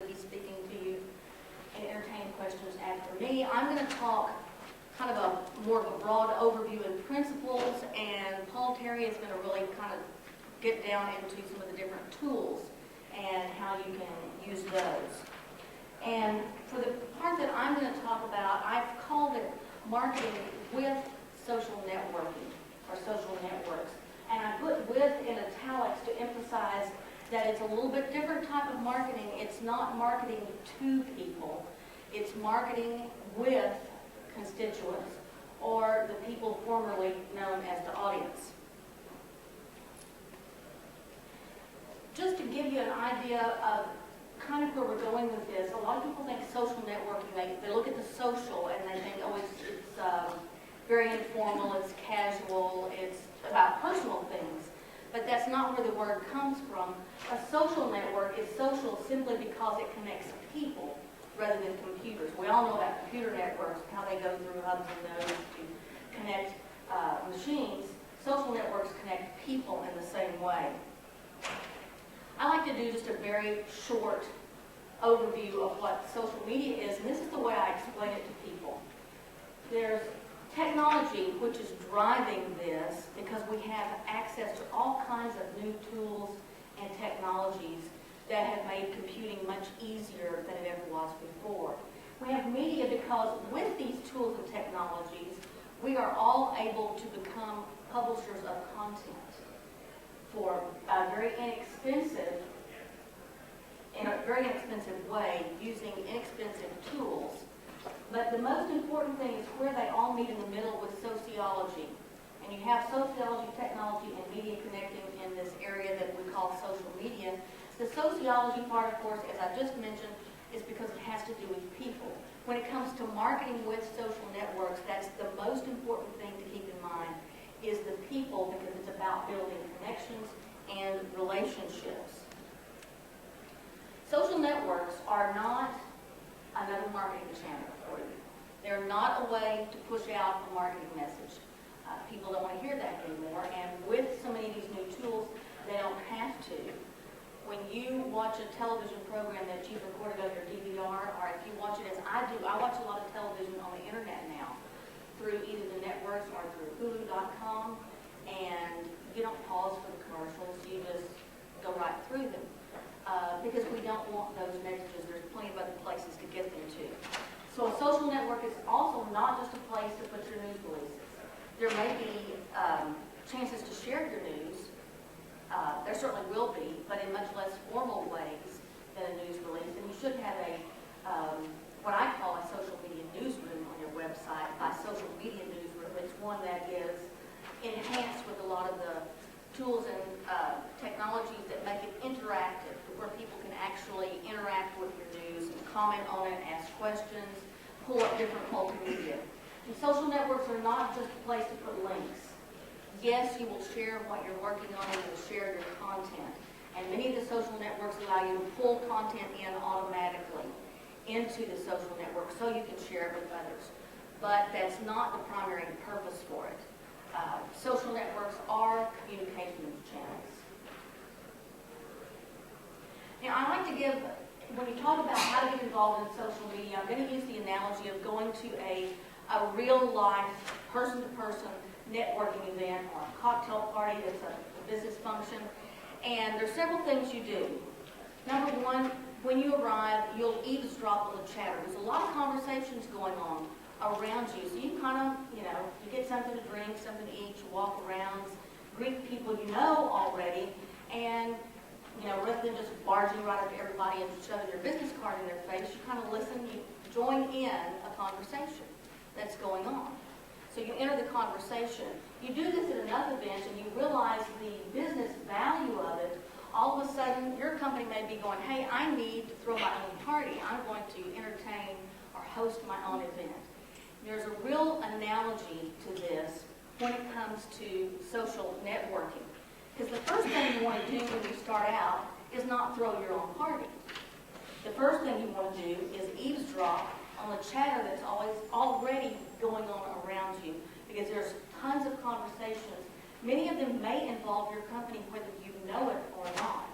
be speaking to you and entertain questions after me. I'm going to talk kind of more of a broad overview and principles, and Paul Terry is going to really kind of get down into some of the different tools and how you can use those. And for the part that I'm going to talk about, I've called it marketing with social networking or social networks. And I put with in italics to emphasize that it's a little bit different type of marketing. It's not marketing to people. It's marketing with constituents or the people formerly known as the audience. Just to give you an idea of kind of where we're going with this, a lot of people think social networking, they look at the social and they think, oh, it's very informal, it's casual, it's about personal things. But that's not where the word comes from. A social network is social simply because it connects people rather than computers. We all know about computer networks, how they go through hubs and nodes to connect machines. Social networks connect people in the same way. I like to do just a very short overview of what social media is, and this is the way I explain it to people. There's technology which is driving this because we have access to all kinds of new tools and technologies that have made computing much easier than it ever was before. We have media because with these tools and technologies, we are all able to become publishers of content for a very inexpensive way using inexpensive tools. But the most important thing is where they all meet in the middle with sociology. And you have sociology, technology, and media connecting in this area that we call social media. The sociology part, of course, as I just mentioned, is because it has to do with people. When it comes to marketing with social networks, that's the most important thing to keep in mind, is the people, because it's about building connections and relationships. Social networks are not another marketing channel for you. They're not a way to push out a marketing message. People don't want to hear that anymore, and with so many of these new tools, they don't have to. When you watch a television program that you've recorded on your DVR, or if you watch it as I do, I watch a lot of television on the internet now, through either the networks or through Hulu.com, and you don't pause for the commercials, you just go right through them. Because we don't want those messages. There's plenty of other places to get them to. So a social network is also not just a place to put your news releases. There may be chances to share your news. There certainly will be, but in much less formal ways than a news release. And you should have a what I call a social media newsroom on your website. By social media newsroom, it's one that is enhanced with a lot of the tools and technologies that make it interactive, where people can actually interact with your news and comment on it, ask questions, pull up different multimedia. And social networks are not just a place to put links. Yes, you will share what you're working on and you'll share your content. And many of the social networks allow you to pull content in automatically into the social network so you can share it with others. But that's not the primary purpose for it. Social networks are communication channels. Now, I like to give, when you talk about how to get involved in social media, I'm going to use the analogy of going to a real-life, person-to-person networking event or a cocktail party that's a business function. And there's several things you do. Number one, when you arrive, you'll eavesdrop on the chatter. There's a lot of conversations going on around you. So you kind of, you get something to drink, something to eat, you walk around, greet people you know already, and, rather than just barging right up to everybody and shoving your business card in their face, you kind of listen, you join in a conversation that's going on. So you enter the conversation. You do this at enough events and you realize the business value of it. All of a sudden, your company may be going, hey, I need to throw my own party. I'm going to entertain or host my own event. There's a real analogy to this when it comes to social networking. Because the first thing you want to do when you start out is not throw your own party. The first thing you want to do is eavesdrop on the chatter that's already going on around you, because there's tons of conversations. Many of them may involve your company whether you know it or not.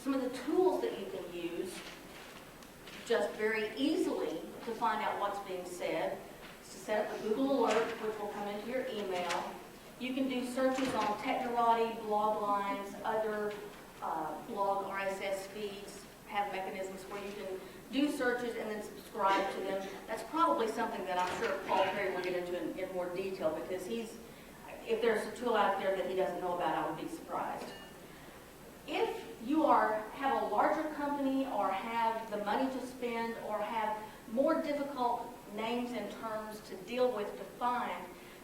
some of the tools that you can use just very easily to find out what's being said. To set up a Google alert, which will come into your email. You can do searches on Technorati, blog lines, other blog RSS feeds, have mechanisms where you can do searches and then subscribe to them. That's probably something that I'm sure Paul Perry will get into in more detail, because if there's a tool out there that he doesn't know about, I would be surprised. If you have a larger company or have the money to spend or have more difficult names and terms to deal with, to find,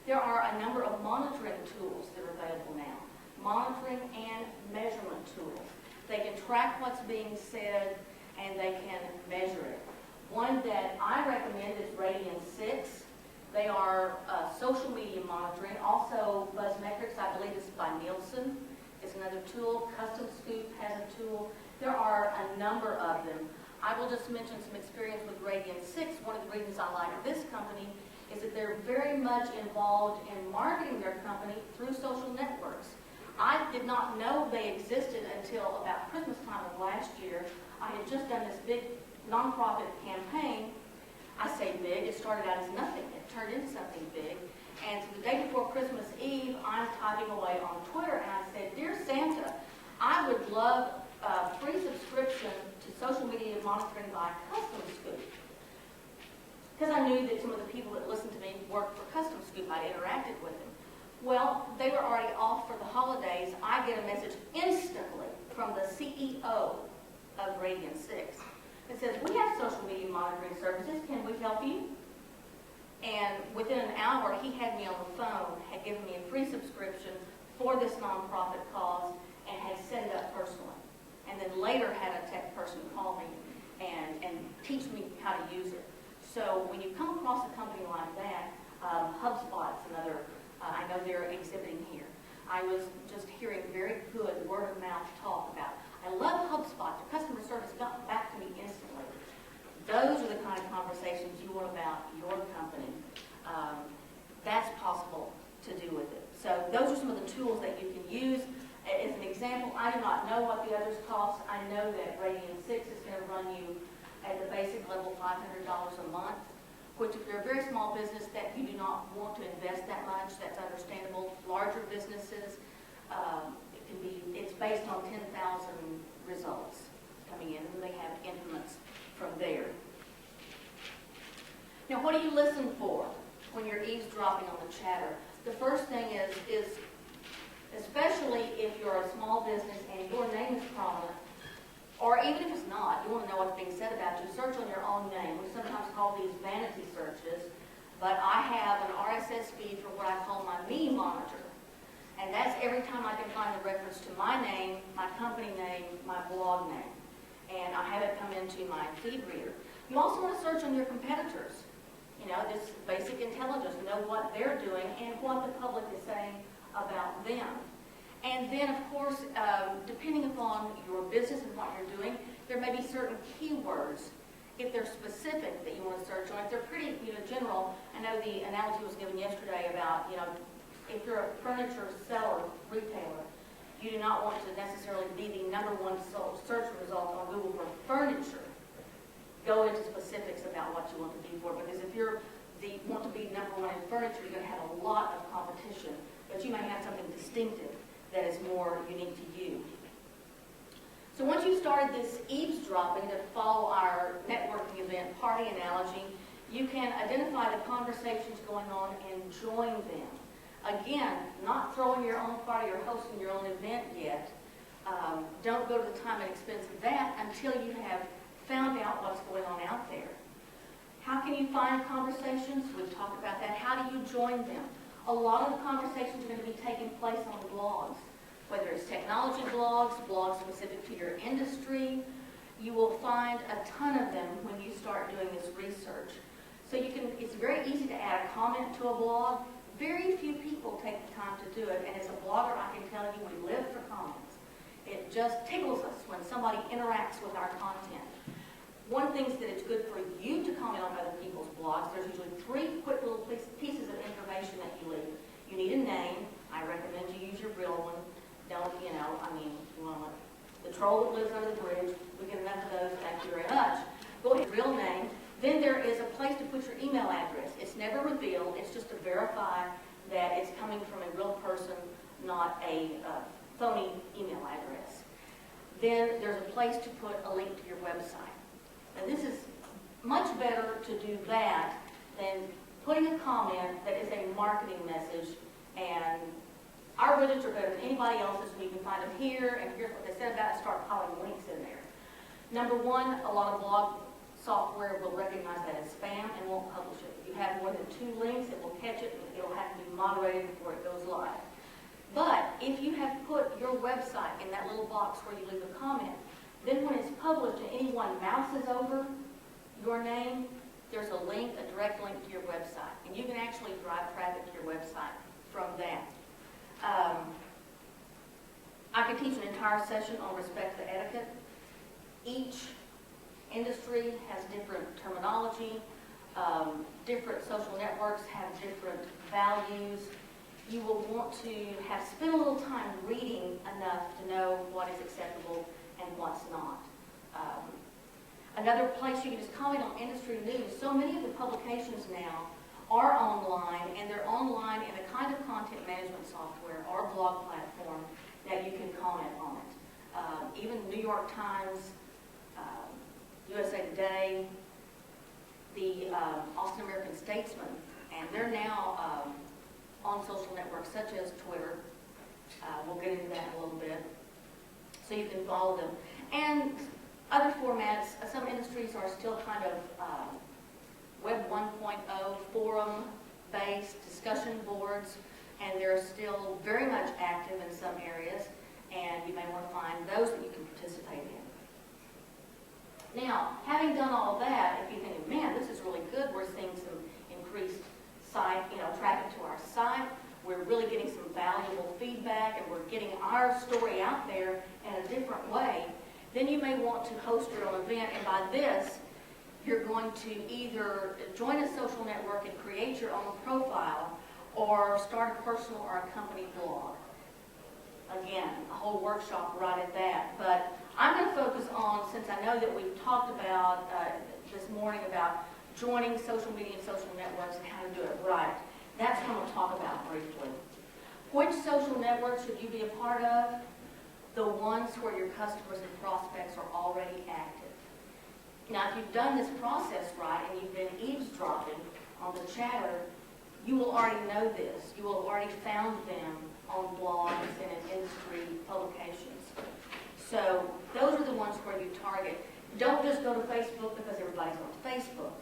there are a number of monitoring tools that are available now. Monitoring and measurement tools. They can track what's being said and they can measure it. One that I recommend is Radian 6. They are social media monitoring. Also, BuzzMetrics, I believe, is by Nielsen, is another tool. Custom Scoop has a tool. There are a number of them. I will just mention some experience with Radian 6. One of the reasons I like this company is that they're very much involved in marketing their company through social networks. I did not know they existed until about Christmas time of last year. I had just done this big nonprofit campaign. I say big, it started out as nothing. It turned into something big. And so the day before Christmas Eve, I'm typing away on Twitter and I said, "Dear Santa, I would love a free subscription to social media monitoring by Custom Scoop." Because I knew that some of the people that listened to me worked for Custom Scoop. I'd interacted with them. Well, they were already off for the holidays. I get a message instantly from the CEO of Radian 6. It says, "We have social media monitoring services. Can we help you?" And within an hour, he had me on the phone, had given me a free subscription for this nonprofit cause, and had set it up personally. And then later had a tech person call me and teach me how to use it. So when you come across a company like that, HubSpot's another, I know they're exhibiting here. I was just hearing very good word-of-mouth talk about, "I love HubSpot. The customer service got back to me instantly." Those are the kind of conversations you want about your company. That's possible to do with it. So those are some of the tools that you can use. As an example, I do not know what the others cost. I know that Radian 6 is going to run you at the basic level $500 a month, which if you're a very small business that you do not want to invest that much, that's understandable. Larger businesses, it's based on 10,000 results coming in, and they have increments from there. Now, what do you listen for when you're eavesdropping on the chatter? The first thing is especially if you're a small business and your name is prominent, or even if it's not, you want to know what's being said about you, search on your own name. We sometimes call these vanity searches, but I have an RSS feed for what I call my me monitor. And that's every time I can find the reference to my name, my company name, my blog name. And I have it come into my feed reader. You also want to search on your competitors. You know, this basic intelligence, know what they're doing and what the public is saying about them. And then, of course, depending upon your business and what you're doing, there may be certain keywords, if they're specific, that you want to search on. If they're pretty, general, I know the analogy was given yesterday about, if you're a furniture seller, retailer, you do not want to necessarily be the #1 search result on Google for furniture. Go into specifics about what you want to be for, because if you want to be #1 in furniture, you're going to have a lot of competition, but you may have something distinctive that is more unique to you. So once you've started this eavesdropping, to follow our networking event party analogy, you can identify the conversations going on and join them. Again, not throwing your own party or hosting your own event yet. Don't go to the time and expense of that until you have found out what's going on out there. How can you find conversations? We've talked about that. How do you join them? A lot of the conversations are going to be taking place on blogs, whether it's technology blogs, blogs specific to your industry. You will find a ton of them when you start doing this research. So it's very easy to add a comment to a blog. Very few people take the time to do it, and as a blogger, I can tell you we live for comments. It just tickles us when somebody interacts with our content. One thing is that it's good for you to comment on other people's blogs. There's usually 3 quick little pieces of information that you leave. You need a name. I recommend you use your real one. Don't, you want to the troll that lives under the bridge. We get enough of those, thank you very much. Go ahead, real name. Then there is a place to put your email address. It's never revealed, it's just to verify that it's coming from a real person, not a phony email address. Then there's a place to put a link to your website. And this is much better to do that than putting a comment that is a marketing message, and our widgets are better than anybody else's, and you can find them here, and here's what they said about it, start piling links in there. Number one, a lot of blog software will recognize that as spam and won't publish it. If you have more than 2 links, it will catch it, and it'll have to be moderated before it goes live. But if you have put your website in that little box where you leave a comment, then when it's published and anyone mouses over your name, there's a link, a direct link to your website. And you can actually drive traffic to your website from that. I could teach an entire session on respect to etiquette. Each industry has different terminology. Different social networks have different values. You will want to have spent a little time reading enough to know what is acceptable and what's not. Another place you can just comment on industry news. So many of the publications now are online, and they're online in a kind of content management software or blog platform that you can comment on it. Even New York Times, USA Today, the Austin American Statesman, and they're now on social networks such as Twitter. We'll get into that in a little bit. So you can follow them. And other formats, some industries are still kind of Web 1.0 forum-based discussion boards, and they're still very much active in some areas, and you may want to find those that you can participate in. Now, having done all that, if you think, man, this is really good, we're seeing some increased traffic to our site, we're really getting some valuable feedback, and we're getting our story out there in a different way, then you may want to host your own event, and by this, you're going to either join a social network and create your own profile, or start a personal or a company blog. Again, a whole workshop right at that. But I'm going to focus on, since I know that we've talked about this morning about joining social media and social networks and how to do it right. That's what I'll talk about briefly. Which social networks should you be a part of? The ones where your customers and prospects are already active. Now, if you've done this process right and you've been eavesdropping on the chatter, you will already know this. You will have already found them on blogs and in industry publications. So those are the ones where you target. Don't just go to Facebook because everybody's on Facebook.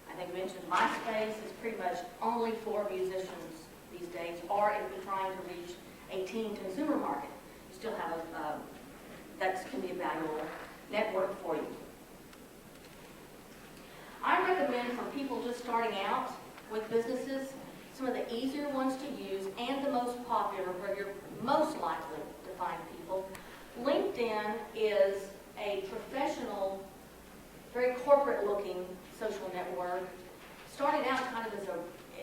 I think I mentioned MySpace is pretty much only for musicians these days, or if you're trying to reach a teen consumer market, you still have that can be a valuable network for you. I recommend for people just starting out with businesses, some of the easier ones to use and the most popular, where you're most likely to find people. LinkedIn is a professional, very corporate-looking social network. Started out kind of as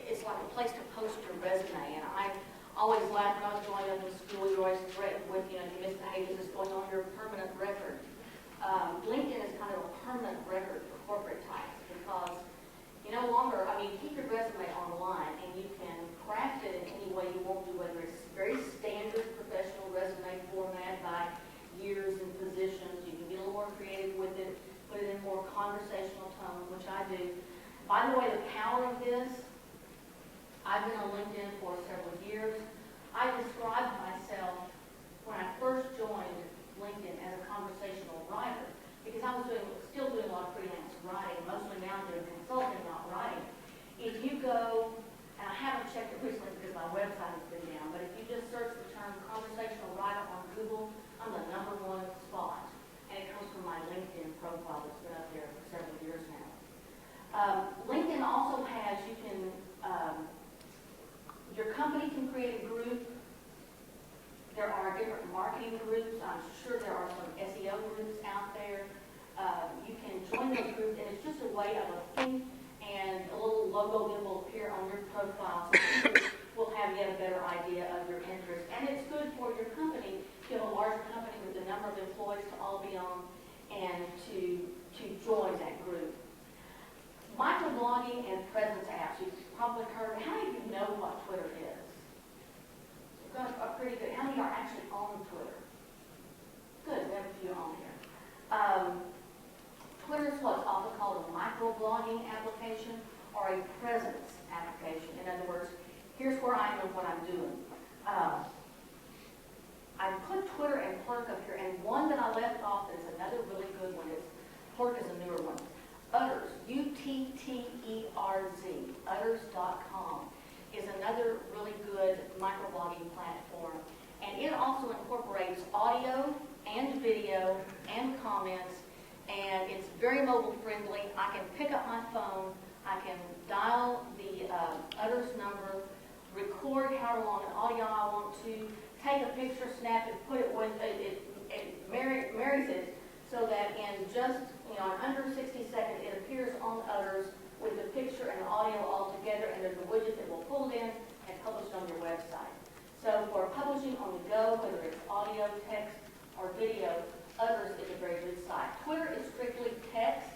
it's like a place to post your resume, and I always laughed when I was growing up in school. You always threatened with, you misbehavior is going on your permanent record. LinkedIn is kind of a permanent record for corporate types because you no longer, keep your resume online and you can craft it in any way you want to, whether it's very standard professional resume format by years and positions. You can get a little more creative with it, put it in more conversational tone, which I do. By the way, the power of this, I've been on LinkedIn for several years. I described myself when I first joined LinkedIn as a conversational writer because I was still doing a lot of freelance writing, mostly now doing consulting, not writing. If you go, and I haven't checked it recently because my website has been down, but if you just search the term conversational writer on Google, I'm the #1 spot. And it comes from my LinkedIn profile that's been up there for several years now. LinkedIn also has, your company can create a group. There are different marketing groups. I'm sure there are some SEO groups out there. You can join those groups, and it's just a way of a thing, and a little logo that will appear on your profile, so people will have yet a better idea of your interest. And it's good for your company. If you have a larger company with a number of the employees to all be on and to join that group. Microblogging and presence apps. You've probably heard. How many of you know what Twitter is? We've got a pretty good. How many are actually on Twitter? Good, we have a few on here. Twitter is what's often called a microblogging application or a presence application. In other words, here's where I know what I'm doing. I put Twitter and Plurk up here, and one that I left off is another really good one. Plurk is a newer one. Utters, U-T-T-E-R-Z, utters.com is another really good microblogging platform. And it also incorporates audio and video and comments, and it's very mobile friendly. I can pick up my phone, I can dial the Utters number, record however long an audio I want to, take a picture, snap it, put it with it marries it so that in just in under 60 seconds it appears on Utters with the picture and the audio all together, and there's a widget that will pull it in and publish it on your website. So for publishing on the go, whether it's audio, text, or video, Utters is a very good site. Twitter is strictly text,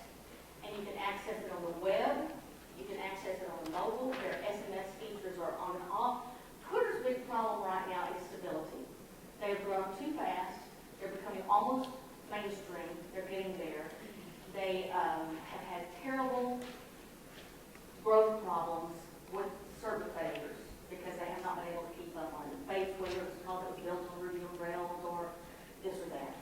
and you can access it on the web. You can access it on the mobile. Their SMS features are on and off. Twitter's big problem right now is stability. They've grown too fast. They're becoming almost mainstream. They're getting there. They have had terrible growth problems with server failures because they have not been able to keep up on it. Whether it's called it built on Ruby on Rails or this or that.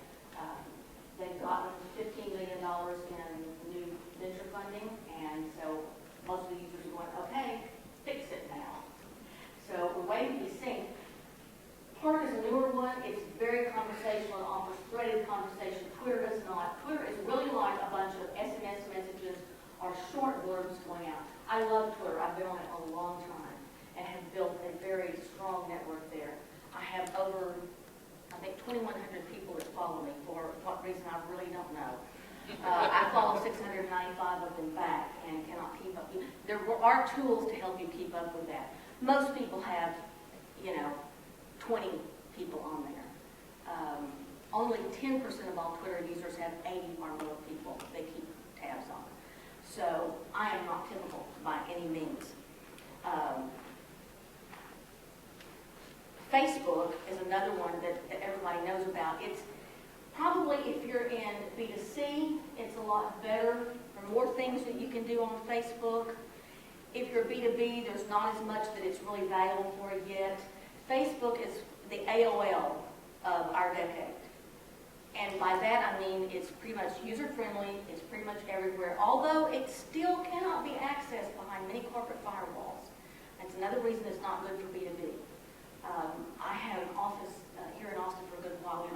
They've gotten $15 million in new venture funding, and so most of the users are going, okay, fix it now. So we're waiting to be seen. Plurk is a newer one. It's very conversational and offers threaded conversation. Twitter does not. Twitter is really like a bunch of SMS messages or short blurbs going out. I love Twitter. I've been on it a long time and have built a very strong network there. I have over, I think, 2,100 people that follow me. For what reason, I really don't know. I follow 695 of them back and cannot keep up. There are tools to help you keep up with that. Most people have, 20 people on there. Only 10% of all Twitter users have 80 or more people they keep tabs on. So I am not typical by any means. Facebook is another one that everybody knows about. It's probably, if you're in B2C, it's a lot better. There are more things that you can do on Facebook. If you're B2B, there's not as much that it's really valuable for it yet. Facebook is the AOL of our decade. And by that I mean it's pretty much user-friendly, it's pretty much everywhere, although it still cannot be accessed behind many corporate firewalls. That's another reason it's not good for B2B. I had an office here in Austin for a good while, a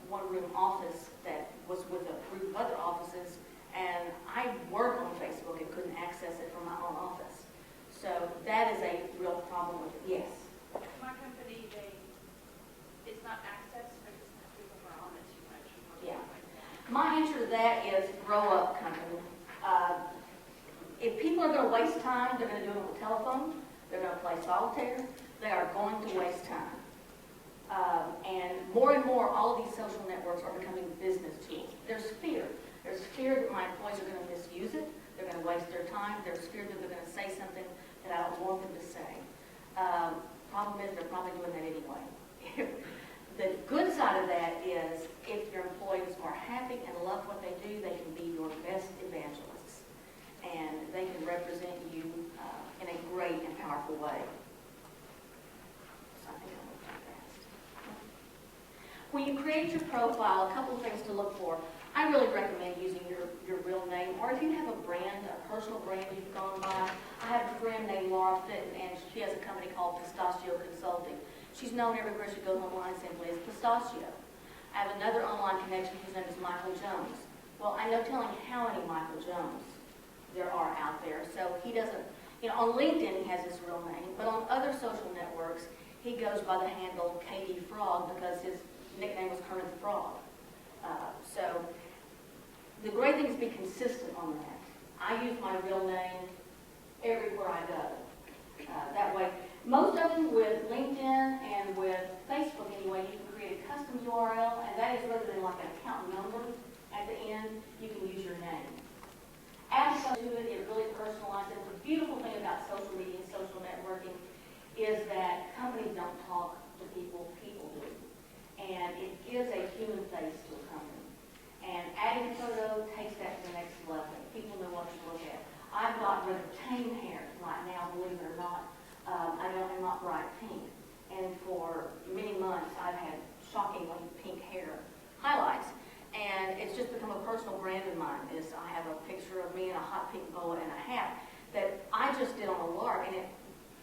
one-room office that was with a group of other offices, and I worked on Facebook and couldn't access it from my own office. So that is a real problem with it. Yes? My company, it's not access, but it's not people are on it too much. Yeah. My answer to that is grow up, company. If people are going to waste time, they're going to do it on the telephone. They're going to play solitaire. They are going to waste time. And more, all of these social networks are becoming business tools. There's fear. There's fear that my employees are going to misuse it. They're going to waste their time. There's fear that they're going to say something that I don't want them to say. Problem is, they're probably doing that anyway. The good side of that is if your employees are happy and love what they do, they can be your best evangelists. And they can represent you in a great and powerful way. So I think I'm going too fast. When you create your profile, a couple of things to look for. I really recommend using your real name, or if you have a brand, a personal brand you've gone by. I have a friend named Laura Fitton, and she has a company called Pistachio Consulting. She's known everywhere she goes online simply as Pistachio. I have another online connection whose name is Michael Jones. Well, I know telling how many Michael Jones there are out there, so he doesn't, on LinkedIn he has his real name, but on other social networks he goes by the handle KD Frog because his nickname was Kermit the Frog. So the great thing is be consistent on that. I use my real name everywhere I go. That way, most of them with LinkedIn and with Facebook anyway, you can create create a custom URL, and that is rather than like an account number at the end, you can use your name. Add something to it, it really personalizes it. The beautiful thing about social media and social networking is that companies don't talk to people, people do. And it gives a human face to a company. And adding a photo takes that to the next level. People know what to look at. I've got retained hair right now, believe it or not. I know I'm not bright pink. And for many months, I've had shockingly pink hair highlights. And it's just become a personal brand of mine. Is I have a picture of me in a hot pink boa and a hat that I just did on a lark, and it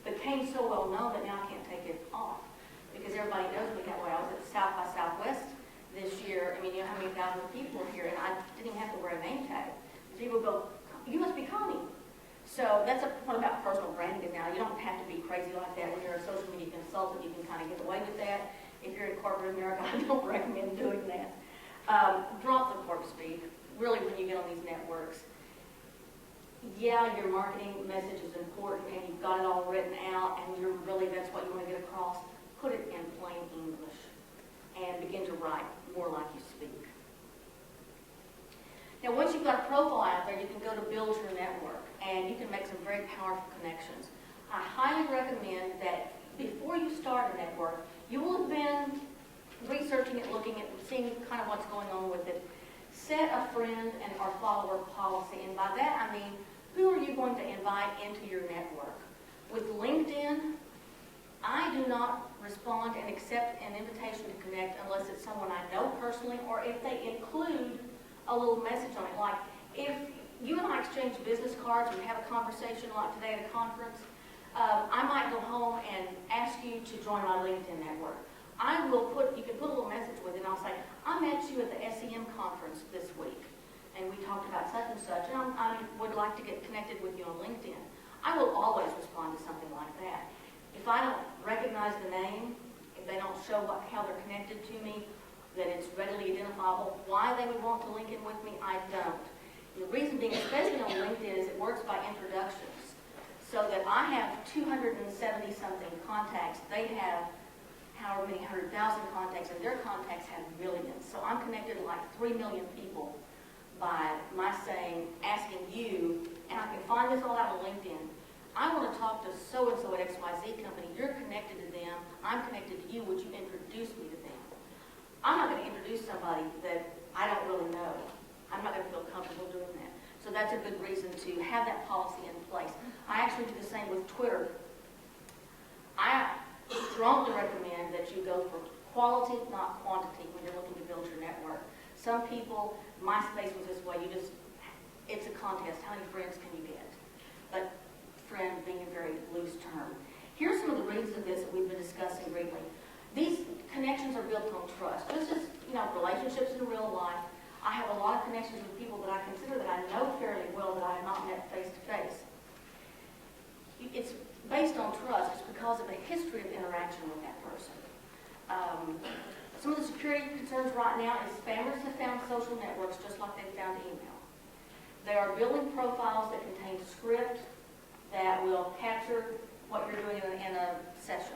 became so well known that now I can't take it off because everybody knows me that way. I was at South by Southwest this year. I mean, you know how many thousands of people are here, and I didn't even have to wear a name tag. People go, "You must be Connie." So that's a point about personal branding now. You don't have to be crazy like that when you're a social media consultant. You can kind of get away with that. If you're in corporate America, I don't recommend doing that. Drop the corp speak, really, when you get on these networks. Yeah, your marketing message is important and you've got it all written out and you're really, that's what you want to get across. Put it in plain English and begin to write more like you speak. Now, once you've got a profile out there, you can go to build your network and you can make some very powerful connections. I highly recommend that before you start a network, you will have been researching it, looking at, seeing kind of what's going on with it. Set a friend and or follower policy, and by that I mean, who are you going to invite into your network? With LinkedIn, I do not respond and accept an invitation to connect unless it's someone I know personally, or if they include a little message on it. Like if you and I exchange business cards and have a conversation like today at a conference, I might go home and ask you to join my LinkedIn network. I will put, you can put a little message with it, and I'll say, I met you at the SEM conference this week, and we talked about such and such, and I would like to get connected with you on LinkedIn. I will always respond to something like that. If I don't recognize the name, if they don't show how they're connected to me, that it's readily identifiable, why they would want to link in with me, I don't. The reason being, especially on LinkedIn, is it works by introductions. So that I have 270-something contacts, they have however many 100,000 contacts, and their contacts have millions. So I'm connected to like 3 million people by my saying, asking you, and I can find this all out on LinkedIn. I want to talk to so-and-so at XYZ company. You're connected to them. I'm connected to you. Would you introduce me to them? I'm not going to introduce somebody that I don't really know. I'm not going to feel comfortable doing that. So that's a good reason to have that policy in place. I actually do the same with Twitter. I strongly recommend that you go for quality, not quantity, when you're looking to build your network. Some people, MySpace was this way, it's a contest, how many friends can you get? But friend being a very loose term. Here's some of the reasons of this that we've been discussing briefly. These connections are built on trust. Just as, relationships in real life, I have a lot of connections with people that I consider that I know fairly well that I have not met face to face. It's based on trust. It's because of a history of interaction with that person. Some of the security concerns right now is spammers have found social networks just like they've found email. They are building profiles that contain script that will capture what you're doing in a session.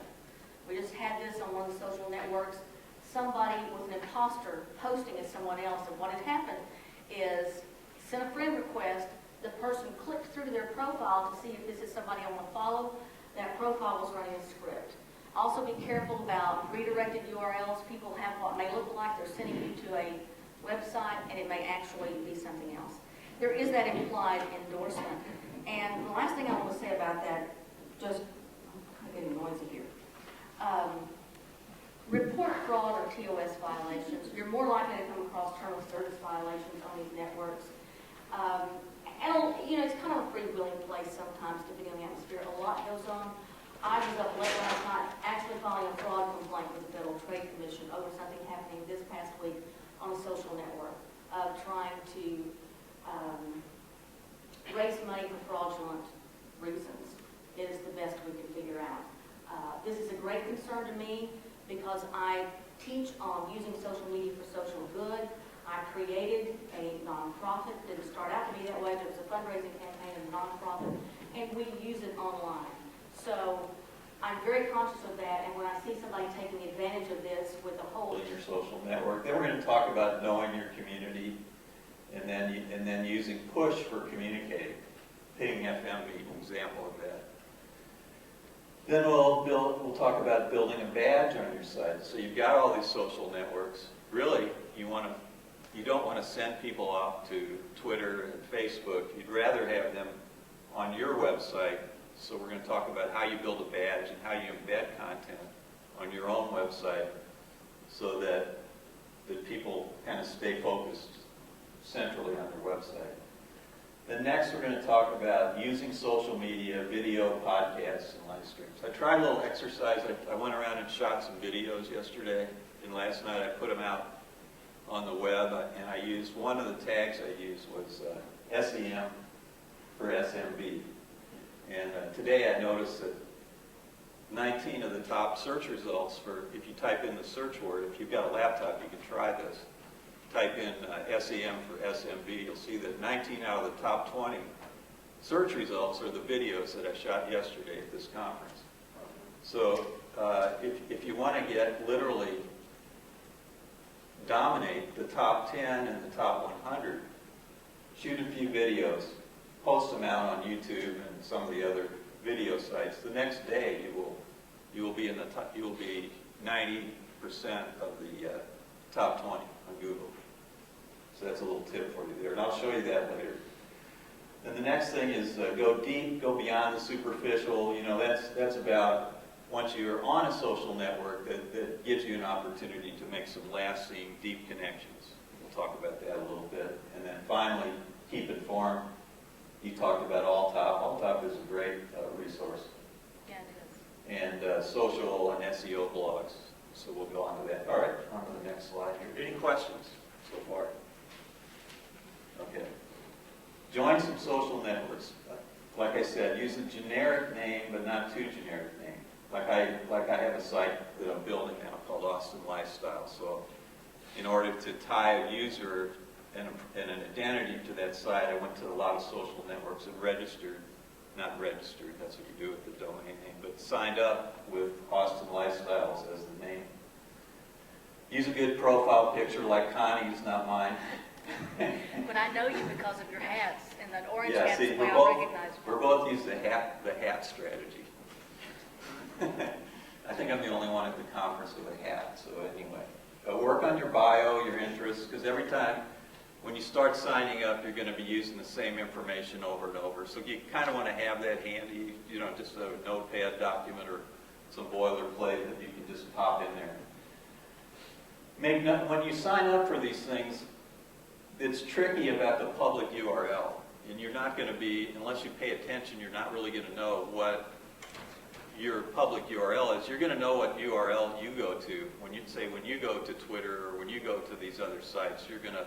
We just had this on one of the social networks. Somebody was an imposter posting as someone else, and what had happened is sent a friend request. The person clicked through their profile to see if this is somebody I want to follow. That profile was running a script. Also be careful about redirected URLs. People have what may look like they're sending you to a website, and it may actually be something else. There is that implied endorsement. And the last thing I want to say about that, just I'm getting noisy here. Report fraud or TOS violations. You're more likely to come across terms of service violations on these networks. It's kind of a freewheeling place sometimes, depending on the atmosphere. A lot goes on. I was up late last night actually filing a fraud complaint with the Federal Trade Commission over something happening this past week on a social network of trying to raise money for fraudulent reasons. It is the best we can figure out. This is a great concern to me because I teach on using social media for social good. I created a nonprofit. It didn't start out to be that way, but it was a fundraising campaign and a nonprofit, and we use it online. So I'm very conscious of that, and when I see somebody taking advantage of this with a whole... In your social network. Then we're going to talk about knowing your community, and then using push for communicating. Ping FM being an example of that. Then we'll talk about building a badge on your site. So you've got all these social networks. Really, you don't want to send people off to Twitter and Facebook. You'd rather have them on your website. So we're going to talk about how you build a badge and how you embed content on your own website so that people kind of stay focused centrally on their website. Then next we're going to talk about using social media, video, podcasts, and live streams. I tried a little exercise. I went around and shot some videos yesterday, and last night I put them out on the web, and I used, one of the tags I used was SEM for SMB. And today I noticed that 19 of the top search results for, if you type in the search word, if you've got a laptop, you can try this. Type in SEM for SMB, you'll see that 19 out of the top 20 search results are the videos that I shot yesterday at this conference. So if you want to get literally dominate the top 10 and the top 100, shoot a few videos, post them out on YouTube and some of the other video sites. The next day you will be in the top, you will be 90% of the top 20 on Google. So that's a little tip for you there, and I'll show you that later. And the next thing is go deep, go beyond the superficial. You know, that's about once you're on a social network that gives you an opportunity to make some lasting, deep connections. We'll talk about that a little bit. And then finally, keep informed. You talked about Alltop. Alltop is a great resource. Yeah, it is. And social and SEO blogs. So we'll go on to that. All right, on to the next slide here. Any questions so far? Okay. Join some social networks. Like I said, use a generic name, but not too generic name. Like I have a site that I'm building now called Austin Lifestyle. So in order to tie a user and an identity to that site, I went to a lot of social networks and not registered, that's what you do with the domain name, but signed up with Austin Lifestyles as the name. Use a good profile picture like Connie's, not mine. But I know you because of your hats, and that orange Yeah, hat's see, the way I recognize you. we're both using the hat strategy. I think I'm the only one at the conference with a hat, so anyway. Work on your bio, your interests, because every time when you start signing up, you're going to be using the same information over and over. So you kind of want to have that handy, you know, just a notepad document or some boilerplate that you can just pop in there. When you sign up for these things, it's tricky about the public URL. And you're not going to be, unless you pay attention, you're not really going to know what your public URL is. You're going to know what URL you go to. When you go to Twitter or when you go to these other sites, you're going to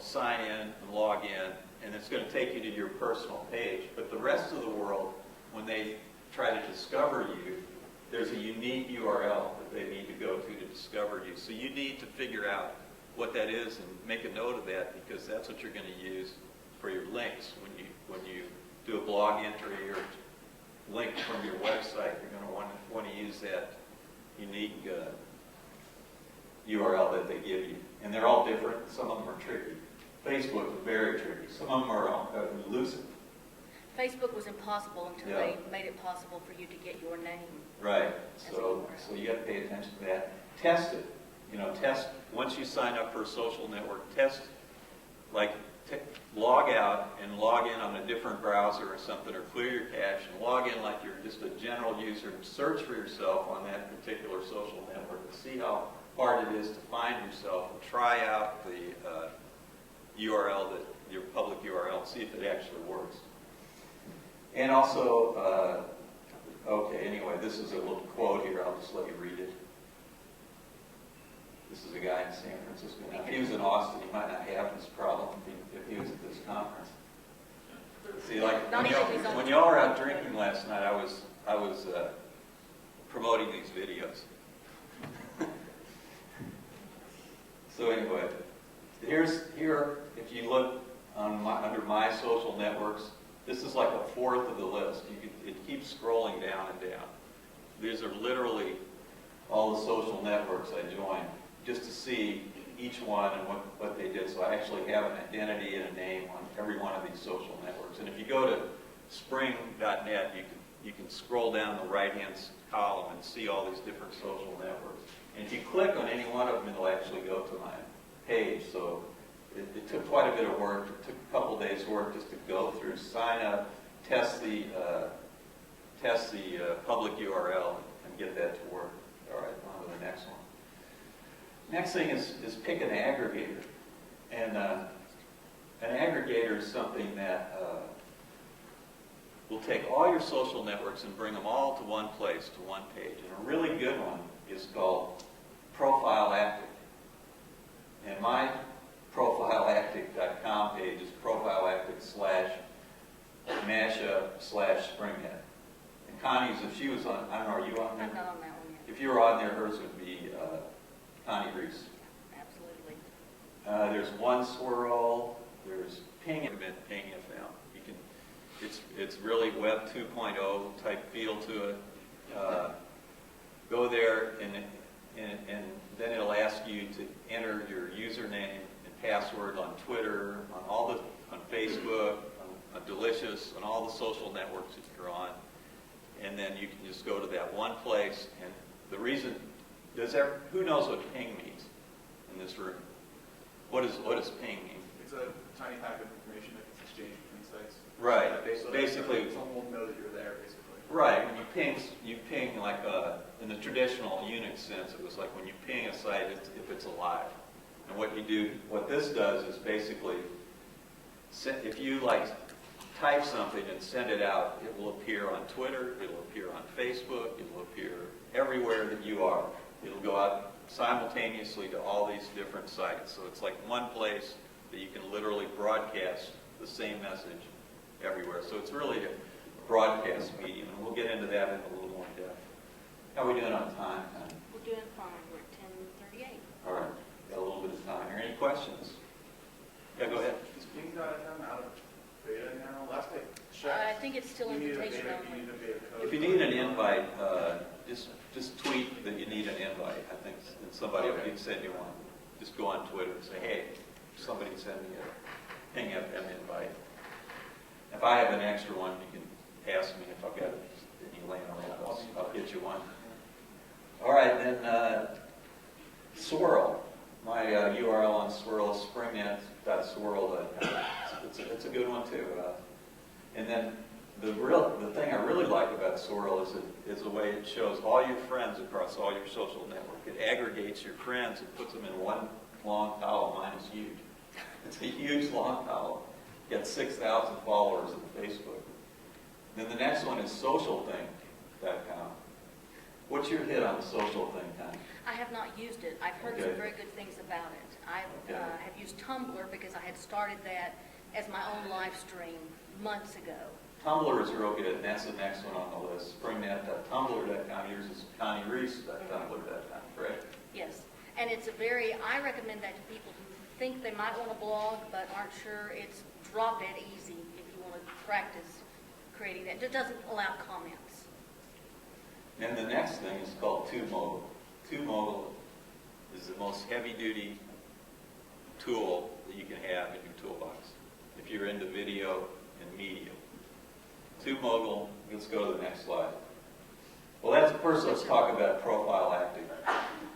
sign in and log in, and it's going to take you to your personal page. But the rest of the world, when they try to discover you, there's a unique URL that they need to go to discover you. So you need to figure out what that is and make a note of that, because that's what you're going to use for your links. When you do a blog entry or link from your website, you're going to want to use that unique URL that they give you. And they're all different. Some of them are tricky. Facebook is very tricky. Some of them are elusive. Facebook was impossible until Yeah. they made it possible for you to get your name. Right. So you have to pay attention to that. Test it. You know, once you sign up for a social network, test, like log out and log in on a different browser or something, or clear your cache and log in like you're just a general user and search for yourself on that particular social network and see how hard it is to find yourself, and try out the URL, your public URL, and see if it actually works. And also, okay, anyway, this is a little quote here. I'll just let you read it. This is a guy in San Francisco. Now, if he was in Austin, he might not have this problem if he was at this conference. See, like when y'all were out drinking last night, I was promoting these videos. So anyway, here, if you look on under my social networks, This is like a fourth of the list. It keeps scrolling down and down. These are literally all the social networks I joined just to see each one and what they did. So I actually have an identity and a name on every one of these social networks. And if you go to spring.net, you can scroll down the right-hand column and see all these different social networks. And if you click on any one of them, it'll actually go to my page. So it took quite a bit of work. It took a couple days' work just to go through, sign up, test the public URL, and get that to work. All right, on to the next one. Next thing is pick an aggregator. And an aggregator is something that will take all your social networks and bring them all to one place, to one page. And a really good one is called Profile Active. And my profileactive.com page is profileactive/mashup/springhead. And Connie's, if she was on, I don't know, are you on there? I'm not on that one yet. If you were on there, hers would be Connie Reece. Absolutely. There's One Swirl, there's Ping FM. You can, it's really Web 2.0 type feel to it. Go there and then it'll ask you to enter your username and password on Twitter, on Facebook, on Delicious, on all the social networks that you're on. And then you can just go to that one place. And the reason, who knows what ping means in this room? What does ping mean? It's a tiny packet of information that gets exchanged between sites. Right. So Basically, someone will know that you're there, basically. right. When you ping like in the traditional Unix sense, it was like when you ping a site, if it's alive. And what this does is basically, if you like type something and send it out, it will appear on Twitter, it will appear on Facebook, it will appear everywhere that you are. It'll go out simultaneously to all these different sites. So it's like one place that you can literally broadcast the same message everywhere. So it's really a broadcast medium, and we'll get into that in a little more depth. How are we doing on time, Connie? We're doing fine. We're at 10:38. All right, got a little bit of time here. Any questions? Yeah, go ahead. Is Ping.fm out of beta now? Last I I checked, think it's still you need a invitation beta, only. you need a beta code. If you need an invite, just tweet that you need an invite. I think and somebody will send you one. Just go on Twitter and say, hey, somebody send me a Ping FM invite. If I have an extra one, you can ask me if I've got any laying around. I'll get you one. All right, then Swirl. My URL on Swirl is springnet.swirl.com. It's a good one too. And then the thing I really like about Swirl is the way it shows all your friends across all your social network. It aggregates your friends and puts them in one long column. Mine is huge. It's a huge long column. You got 6,000 followers on Facebook. Then the next one is socialthing.com. What's your hit on the social thing, Connie? I have not used it. I've heard some very good things about it. I have used Tumblr because I had started that as my own live stream months ago. Tumblr is real good, and that's the next one on the list. Springnet.tumblr.com. Yours is ConnieReece.tumblr.com, correct? Yes, and I recommend that to people who think they might want to blog but aren't sure. It's drop dead easy if you want to practice creating that. It doesn't allow comments. And the next thing is called TubeMogul. TubeMogul is the most heavy-duty tool that you can have in your toolbox if you're into video and media. TubeMogul, let's go to the next slide. Well, first let's talk about Profile Active.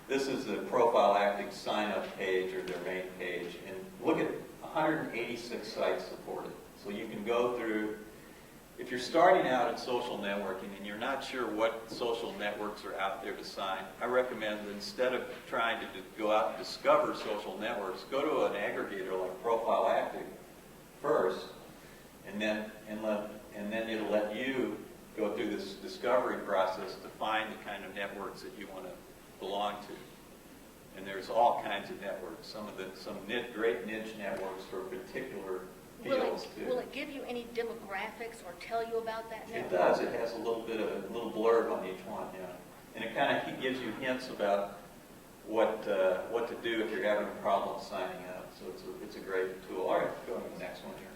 This is the Profile Active sign-up page or their main page, and look at 186 sites supported. So you can go through. If you're starting out in social networking and you're not sure what social networks are out there to sign, I recommend that instead of trying to go out and discover social networks, go to an aggregator like Profile Active first, and then it'll let you go through this discovery process to find the kind of networks that you want to belong to. And there's all kinds of networks. Some great niche networks for particular fields too. Will it give you any demographics or tell you about that network? It does. It has a little blurb on each one, yeah. And it kind of gives you hints about what to do if you're having a problem signing up. So it's a great tool. All right, go to the next one here.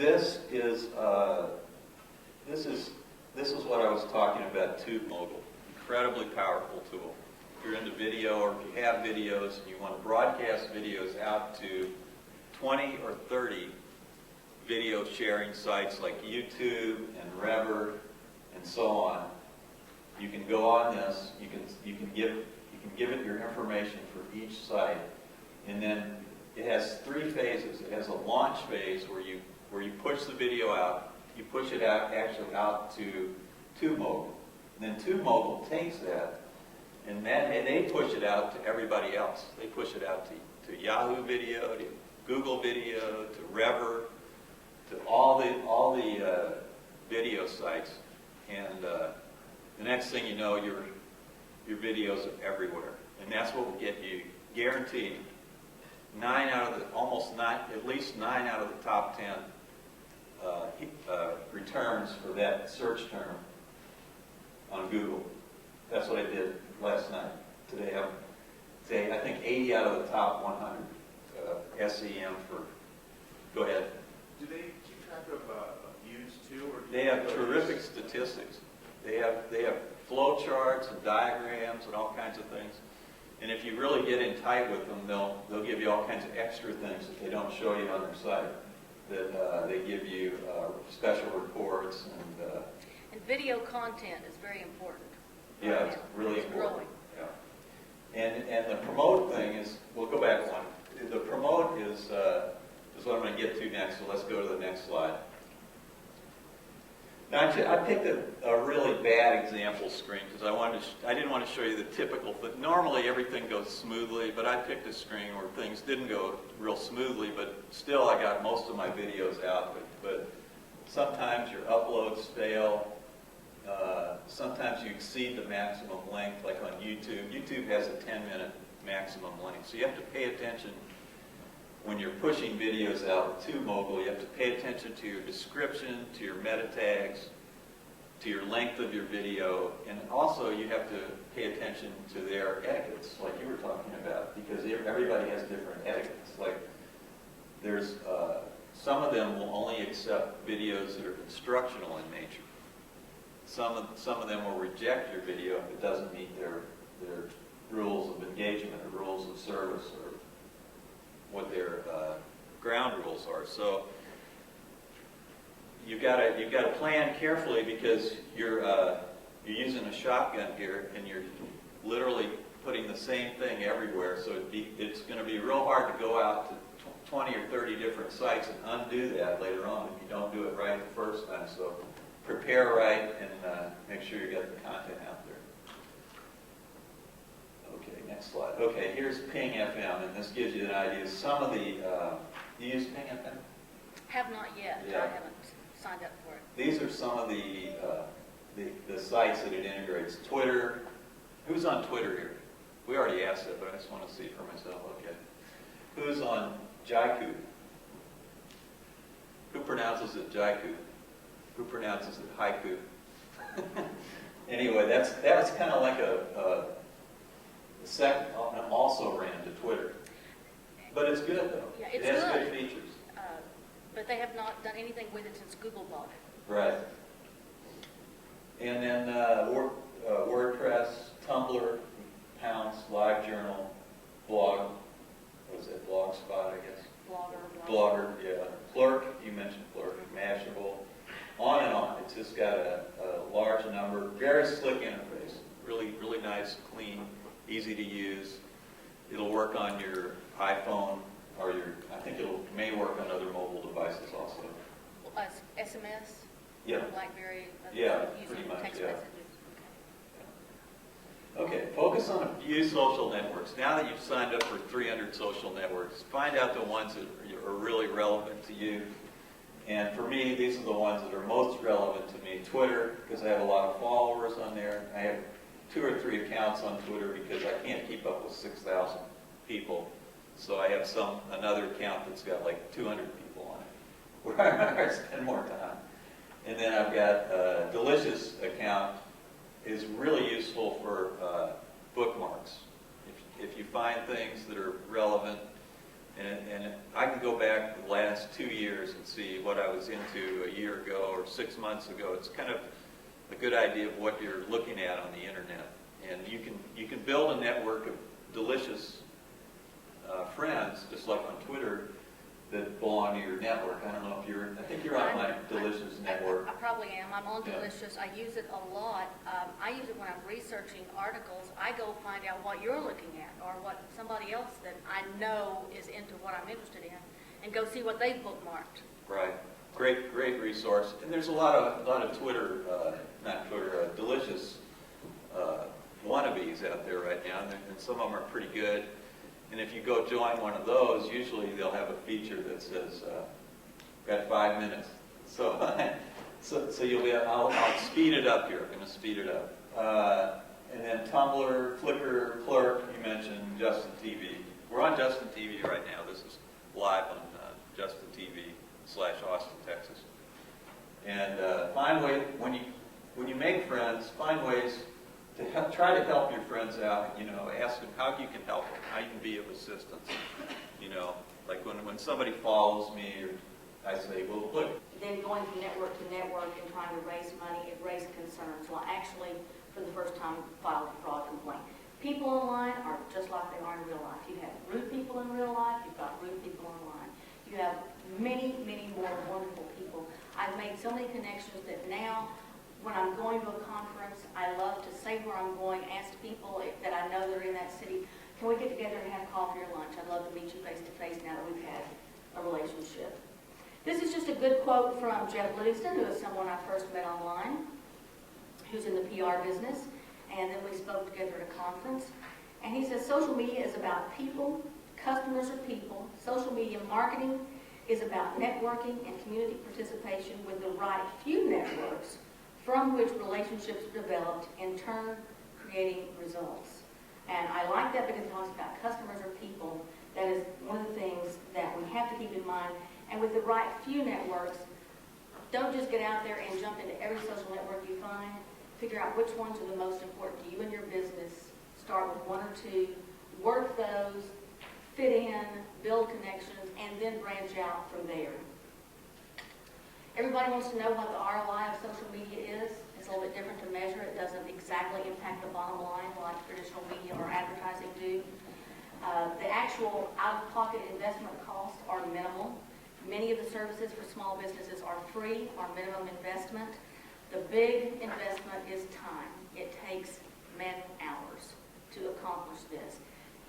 This is what I was talking about, TubeMogul. Incredibly powerful tool. If you're into video, or if you have videos and you want to broadcast videos out to 20 or 30 video sharing sites like YouTube and Rever and so on, you can go on this. You can give it your information for each site, and then it has 3 phases. It has a launch phase where you push the video out. You push it out to TubeMogul. And then TubeMogul takes that, and they push it out to everybody else. They push it out to Yahoo Video, to Google Video, to Rever, to all the video sites. And the next thing you know, your videos are everywhere. And that's what will get you guaranteed at least 9 out of the top 10 returns for that search term on Google. That's what I did last night. Today I think 80 out of the top 100 SEM for. Go ahead. Do they keep track of views too, or They have terrific statistics. They have flow charts and diagrams and all kinds of things. And if you really get in tight with them, they'll give you all kinds of extra things that they don't show you on their site. That they give you special reports And video content is very important. yeah, it's really It's important. growing. Yeah. And the promote thing is, we'll go back one. The promote is what I'm going to get to next. So let's go to the next slide. Now, I picked a really bad example screen because I didn't want to show you the typical thing. Normally everything goes smoothly, but I picked a screen where things didn't go real smoothly, but still I got most of my videos out. But sometimes your uploads fail. Sometimes you exceed the maximum length, like on YouTube. YouTube has a 10-minute maximum length, so you have to pay attention. When you're pushing videos out with TubeMogul, you have to pay attention to your description, to your meta tags, to your length of your video, and also you have to pay attention to their etiquettes, like you were talking about, because everybody has different etiquettes. Like there's some of them will only accept videos that are instructional in nature. Some of them will reject your video if it doesn't meet their rules of engagement or rules of service or what their ground rules are. So you've got to plan carefully because you're using a shotgun here and you're literally putting the same thing everywhere. So it's going to be real hard to go out to 20 or 30 different sites and undo that later on if you don't do it right the first time. So prepare right and make sure you get the content out there. Okay, next slide. Okay, here's Ping FM, and this gives you an idea. Some of the, you use Ping FM? Have not yet. Yeah. I haven't signed up for it. These are some of the sites that it integrates. Twitter. Who's on Twitter here? We already asked it, but I just want to see for myself. Okay. Who's on Jaiku? Who pronounces it Jaiku? Who pronounces it haiku? Anyway, that's kind of like a second, also ran to Twitter. But it's good, though. Yeah, it's it has good. good features. But they have not done anything with it since Google bought it. Right. And then WordPress, Tumblr, Pounce, LiveJournal, Blog, what is it, Blogspot, I guess? Blogger, yeah. Clerk, you mentioned Clerk, Mashable, on and on. It's just got a large number, very slick interface. Really, really nice, clean, easy to use. It'll work on your iPhone or I think may work on other mobile devices also. SMS? Yeah. BlackBerry? Yeah, using pretty much, text yeah. messages? Okay, focus on a few social networks. Now that you've signed up for 300 social networks, find out the ones that are really relevant to you. And for me, these are the ones that are most relevant to me. Twitter, because I have a lot of followers on there. I have 2 or 3 accounts on Twitter because I can't keep up with 6,000 people. So I have another account that's got like 200 people on it, where I spend more time. And then I've got a Delicious account is really useful for bookmarks. If you find things that are relevant And I can go back the last 2 years and see what I was into a year ago or 6 months ago. It's kind of a good idea of what you're looking at on the internet. And you can build a network of delicious friends, just like on Twitter, that belong to your network. I don't know if I think you're on my Delicious network. I probably am. I'm on Yeah. Delicious. I use it a lot. I use it when I'm researching articles. I go find out what you're looking at or what somebody else that I know is into what I'm interested in and go see what they've bookmarked. Right. Great resource. And there's a lot of Twitter, not Twitter, Delicious wannabes out there right now, and some of them are pretty good. And if you go join one of those, usually they'll have a feature that says, got 5 minutes. So, so you'll be, I'll speed it up here. I'm going to speed it up. And then Tumblr, Flickr, Clerk, you mentioned Justin TV. We're on Justin TV right now. This is live on Justin TV/Austin, Texas. And find ways, when you make friends, find ways to try to help your friends out. You know, ask them how you can help them, how you can be of assistance. You know, like when somebody follows me, or I say, well, look. Then going from network to network and trying to raise money, it raised concerns. Well, actually, for the first time, filed a fraud complaint. People online are just like they are in real life. You have rude people in real life, you've got rude people online. You have many, many more wonderful people. I've made so many connections that now, when I'm going to a conference, I love to say where I'm going, ask people that I know that are in that city, can we get together and have coffee or lunch? I'd love to meet you face to face now that we've had a relationship. This is just a good quote from Jeff Livingston, who is someone I first met online, who's in the PR business, and then we spoke together at a conference. And he says, social media is about people, customers are people. Social media marketing is about networking and community participation with the right few networks from which relationships developed, in turn creating results. And I like that because it talks about customers or people. That is one of the things that we have to keep in mind. And with the right few networks, don't just get out there and jump into every social network you find. Figure out which ones are the most important to you and your business. Start with 1 or 2, work those, fit in, build connections, and then branch out from there. Everybody wants to know what the ROI of social media is. It's a little bit different to measure. It doesn't exactly impact the bottom line like traditional media or advertising do. The actual out-of-pocket investment costs are minimal. Many of the services for small businesses are free or minimum investment. The big investment is time. It takes man-hours to accomplish this,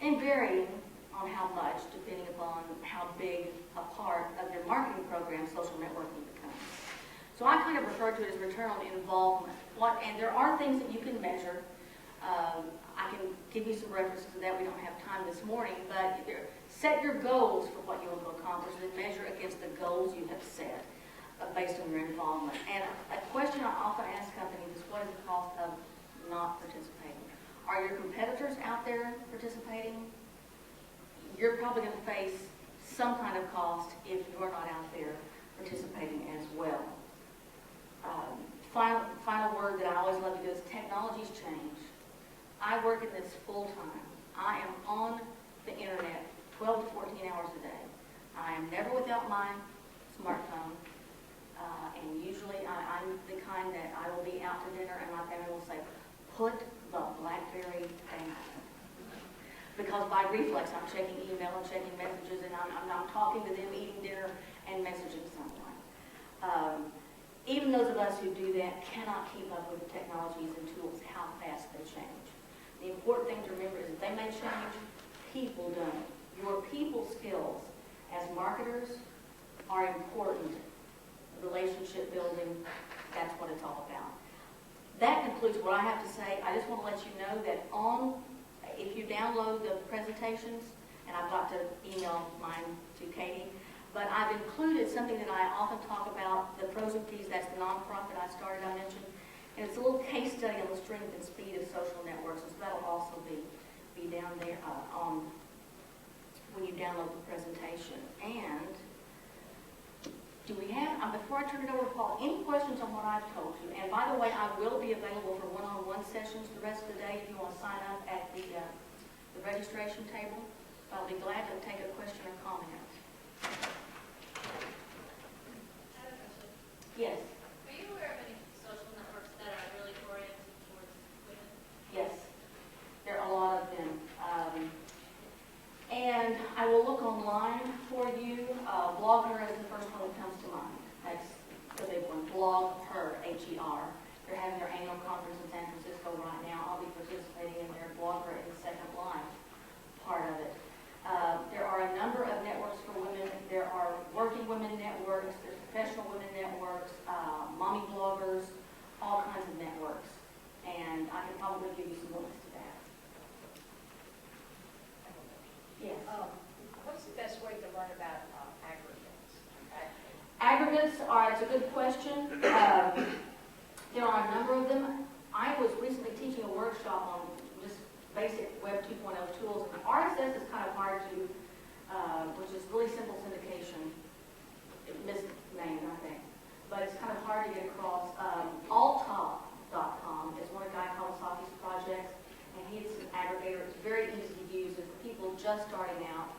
and varying on how much, depending upon how big a part of your marketing program social networking becomes. So I kind of refer to it as return on involvement. And there are things that you can measure. I can give you some references to that. We don't have time this morning, but set your goals for what you want to accomplish and measure against the goals you have set based on your involvement. And a question I often ask companies is, what is the cost of not participating? Are your competitors out there participating? You're probably going to face some kind of cost if you're not out there participating as well. Final word that I always love to do is technologies change. I work in this full time. I am on the internet 12 to 14 hours a day. I am never without my smartphone. And usually I'm the kind that I will be out to dinner and my family will say, put the BlackBerry down. Because by reflex, I'm checking email and checking messages, and I'm not talking to them, eating dinner, and messaging someone. Even those of us who do that cannot keep up with the technologies and tools, how fast they change. The important thing to remember is that they may change, people don't. Your people skills as marketers are important. Relationship building, that's what it's all about. That concludes what I have to say. I just want to let you know that if you download the presentations, and I've got to email mine to Katie, but I've included something that I often talk about, the Pros and Ps, that's the nonprofit I started, I mentioned, and it's a little case study on the strength and speed of social networks, and so that'll also be down there when you download the presentation. And do we have, before I turn it over to Paul, any questions on what I've told you? And by the way, I will be available for one-on-one sessions the rest of the day if you want to sign up at the registration table. I'll be glad to take a question or comment. I have a question. Yes, Are you aware of any social networks that are really oriented towards women? yes, there are a lot of them. And I will look online for you. Blogger is the first one that comes to mind. That's the big one. Blog Her, H-E-R. They're having their annual conference in San Francisco right now. I'll be participating in their Blogger in the Second Life part of it. There are a number of networks for women. There are working women networks, there's professional women networks, mommy bloggers, all kinds of networks. And I can probably give you some links to that. Yes. What's the best way to learn about aggregates? Aggregates are, it's a good question. There are a number of them. I was recently teaching a workshop on just basic Web 2.0 tools. And RSS is kind of hard to, which is really simple syndication. Misnamed, I think. But it's kind of hard to get across. Alltop.com is one of Guy Kawasaki's projects. And he's an aggregator. It's very easy to use. It's for people just starting out.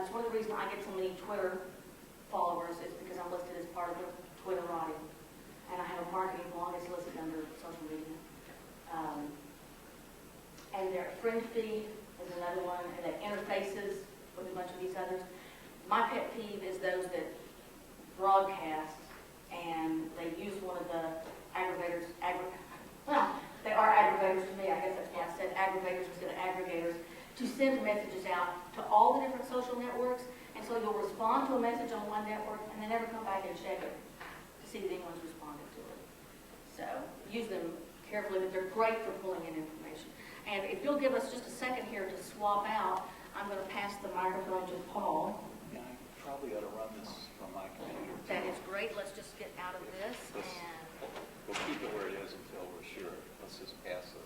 It's one of the reasons I get so many Twitter followers is because I'm listed as part of the Twitterati. And I have a marketing blog that's listed under social media. And their friend feed is another one, and that interfaces with a bunch of these others. My pet peeve is those that broadcast and they use one of the aggregators, well, they are aggregators to me, I guess that's why I said aggregators instead of aggregators, to send messages out to all the different social networks, and so you'll respond to a message on one network and then never come back and check it to see if anyone's responded to it. So use them carefully, but they're great for pulling in information. And if you'll give us just a second here to swap out, I'm going to pass the microphone to Paul. Yeah, I probably ought to run this from my computer. That is great. Let's just get out of this. And We'll keep it where it is until we're sure. Let's just pass it.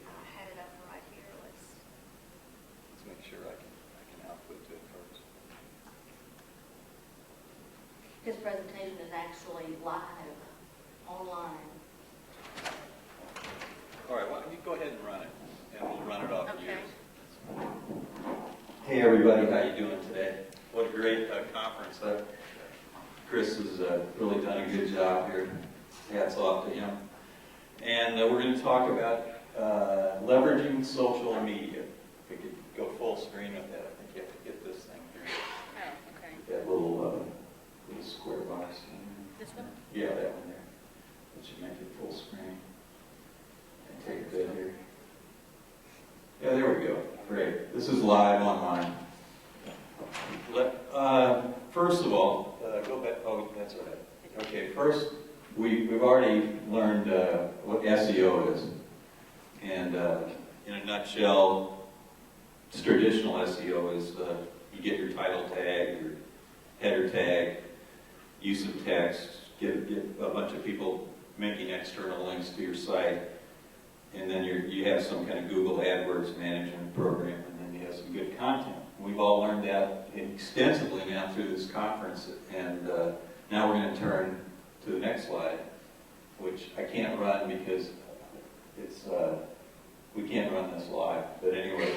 I had it up right here. Let's Make sure I can output to it first. His presentation is actually live, online. All right, well, you go ahead and run it, and we'll run it off Okay. yours. Hey, everybody, how you doing today? What a great conference. Chris has really done a good job here. Hats off to him. And we're going to talk about leveraging social media. If we could go full screen with that, I think you have to get this thing here. Oh, okay. That little square box. This one? Yeah, that one there. That should make it full screen. And take a bit here. Yeah, there we go. Great. This is live online. First of all, go back. Oh, that's all right. Okay, first, we've already learned what SEO is. And in a nutshell, traditional SEO is you get your title tag, your header tag, use of text, get a bunch of people making external links to your site, and then you have some kind of Google AdWords management program, and then you have some good content. We've all learned that extensively now through this conference, and now we're going to turn to the next slide, which I can't run because it's we can't run this live. But anyway,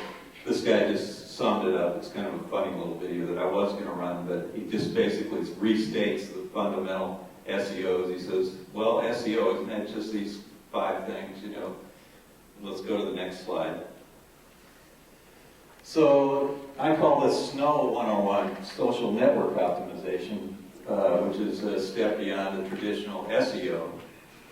this guy just summed it up. It's kind of a funny little video that I was going to run, but he just basically restates the fundamental SEOs. He says, well, SEO isn't that just these 5 things, you know. Let's go to the next slide. So I call this SNOW 101, Social Network Optimization, which is a step beyond the traditional SEO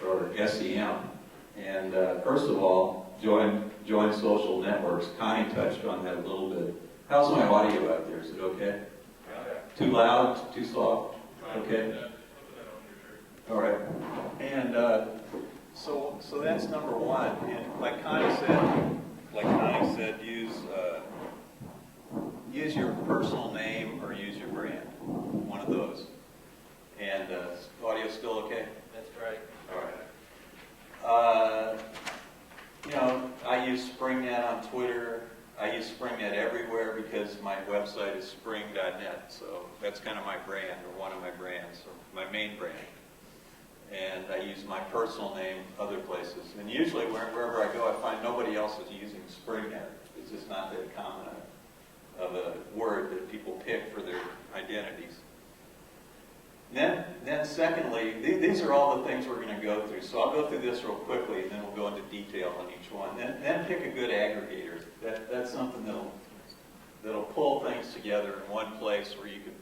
or SEM. And first of all, join social networks. Connie touched on that a little bit. How's my audio out there? Is it okay? Too loud? Too soft? Okay. All right. And so that's number 1. And like Connie said, use your personal name or use your brand. One of those. And audio still okay? That's right. All right. You know, I use SpringNet on Twitter. I use SpringNet everywhere because my website is spring.net. So that's kind of my brand, or one of my brands, or my main brand. And I use my personal name other places. And usually wherever I go, I find nobody else is using SpringNet. It's just not that common. a word that people pick for their identities. Then secondly, these are all the things we're going to go through. So I'll go through this real quickly, and then we'll go into detail on each one. Then pick a good aggregator. That's something that'll pull things together in one place where you can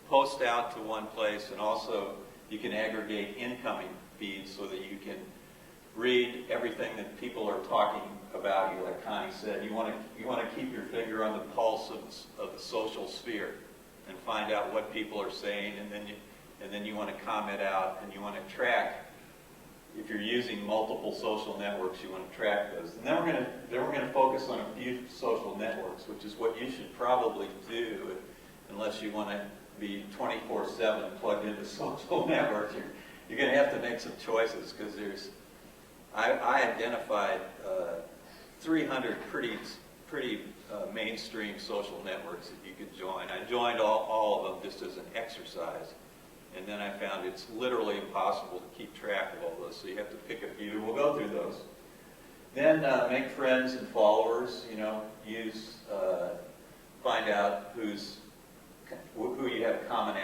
post out to one place, and also you can aggregate incoming feeds so that you can read everything that people are talking about you. Like Connie said, you want to keep your finger on the pulse of the social sphere and find out what people are saying, and then you want to comment out, and you want to track. If you're using multiple social networks, you want to track those. And then we're going to focus on a few social networks, which is what you should probably do unless you want to be 24/7 plugged into social networks. You're going to have to make some choices, because I identified 300 pretty mainstream social networks that you could join. I joined all of them just as an exercise. And then I found it's literally impossible to keep track of all those, so you have to pick a few. We'll go through those. Then make friends and followers. Find out who you have common